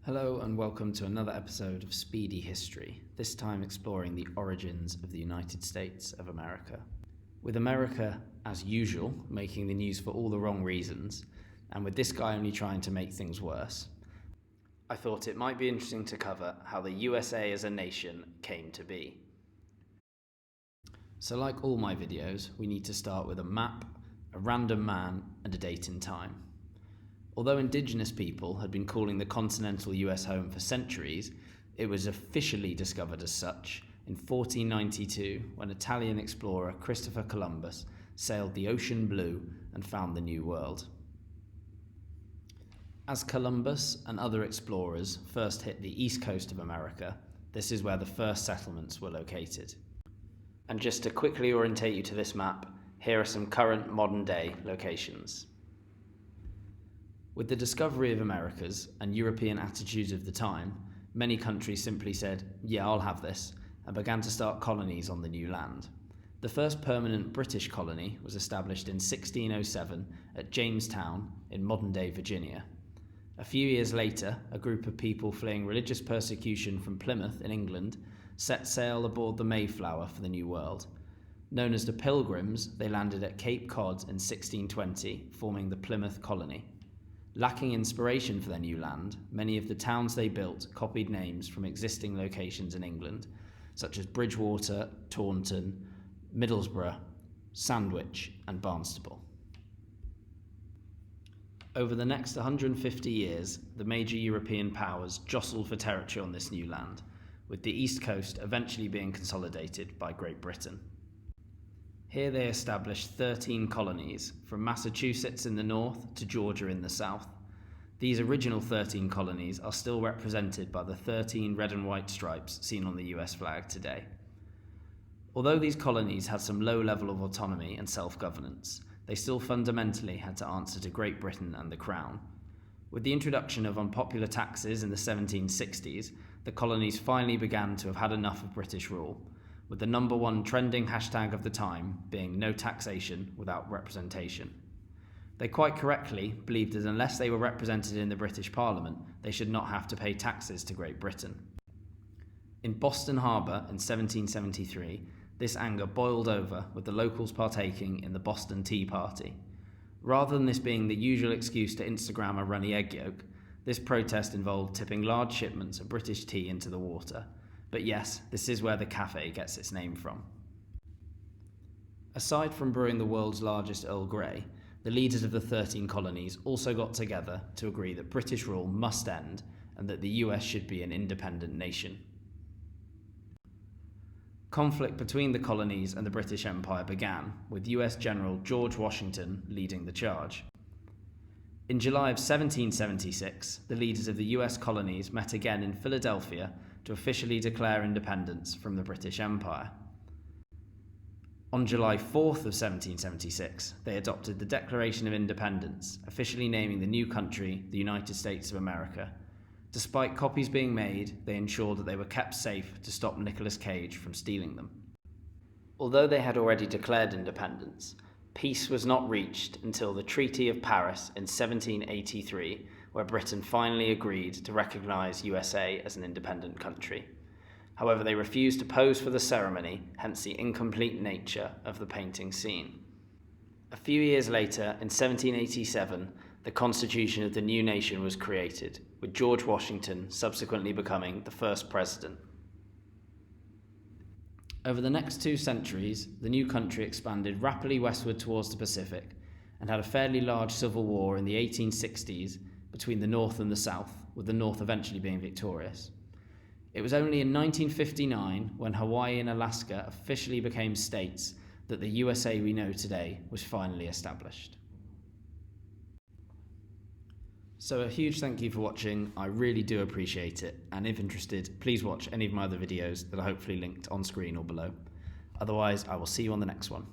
Hello and welcome to another episode of Speedy History, this time exploring the origins of the United States of America. With America, as usual, making the news for all the wrong reasons, and with this guy only trying to make things worse, I thought it might be interesting to cover how the USA as a nation came to be. So like all my videos, we need to start with a map, a random man, and a date in time. Although indigenous people had been calling the continental US home for centuries, it was officially discovered as such in 1492 when Italian explorer Christopher Columbus sailed the ocean blue and found the New World. As Columbus and other explorers first hit the east coast of America, this is where the first settlements were located. And just to quickly orientate you to this map, here are some current modern-day locations. With the discovery of Americas and European attitudes of the time, many countries simply said, "Yeah, I'll have this," and began to start colonies on the new land. The first permanent British colony was established in 1607 at Jamestown in modern-day Virginia. A few years later, a group of people fleeing religious persecution from Plymouth in England set sail aboard the Mayflower for the New World. Known as the Pilgrims, they landed at Cape Cod in 1620, forming the Plymouth colony. Lacking inspiration for their new land, many of the towns they built copied names from existing locations in England, such as Bridgewater, Taunton, Middlesbrough, Sandwich, and Barnstaple. Over the next 150 years, the major European powers jostled for territory on this new land, with the east coast eventually being consolidated by Great Britain. Here they established 13 colonies, from Massachusetts in the north to Georgia in the south. These original 13 colonies are still represented by the 13 red and white stripes seen on the US flag today. Although these colonies had some low level of autonomy and self-governance, they still fundamentally had to answer to Great Britain and the Crown. With the introduction of unpopular taxes in the 1760s, the colonies finally began to have had enough of British rule, with the number one trending hashtag of the time being "no taxation without representation." They quite correctly believed that unless they were represented in the British Parliament, they should not have to pay taxes to Great Britain. In Boston Harbour in 1773, this anger boiled over, with the locals partaking in the Boston Tea Party. Rather than this being the usual excuse to Instagram a runny egg yolk, this protest involved tipping large shipments of British tea into the water. But yes, this is where the cafe gets its name from. Aside from brewing the world's largest Earl Grey, the leaders of the 13 colonies also got together to agree that British rule must end and that the US should be an independent nation. Conflict between the colonies and the British Empire began, with US General George Washington leading the charge. In July of 1776, the leaders of the US colonies met again in Philadelphia to officially declare independence from the British Empire. On July 4th of 1776, they adopted the Declaration of Independence, officially naming the new country the United States of America. Despite copies being made, they ensured that they were kept safe to stop Nicolas Cage from stealing them. Although they had already declared independence, peace was not reached until the Treaty of Paris in 1783, where Britain finally agreed to recognise USA as an independent country. However, they refused to pose for the ceremony, hence the incomplete nature of the painting scene. A few years later, in 1787, the Constitution of the new nation was created, with George Washington subsequently becoming the first president. Over the next 2 centuries, the new country expanded rapidly westward towards the Pacific and had a fairly large civil war in the 1860s between the North and the South, with the North eventually being victorious. It was only in 1959, when Hawaii and Alaska officially became states, that the USA we know today was finally established. So a huge thank you for watching, I really do appreciate it, and if interested, please watch any of my other videos that are hopefully linked on screen or below. Otherwise, I will see you on the next one.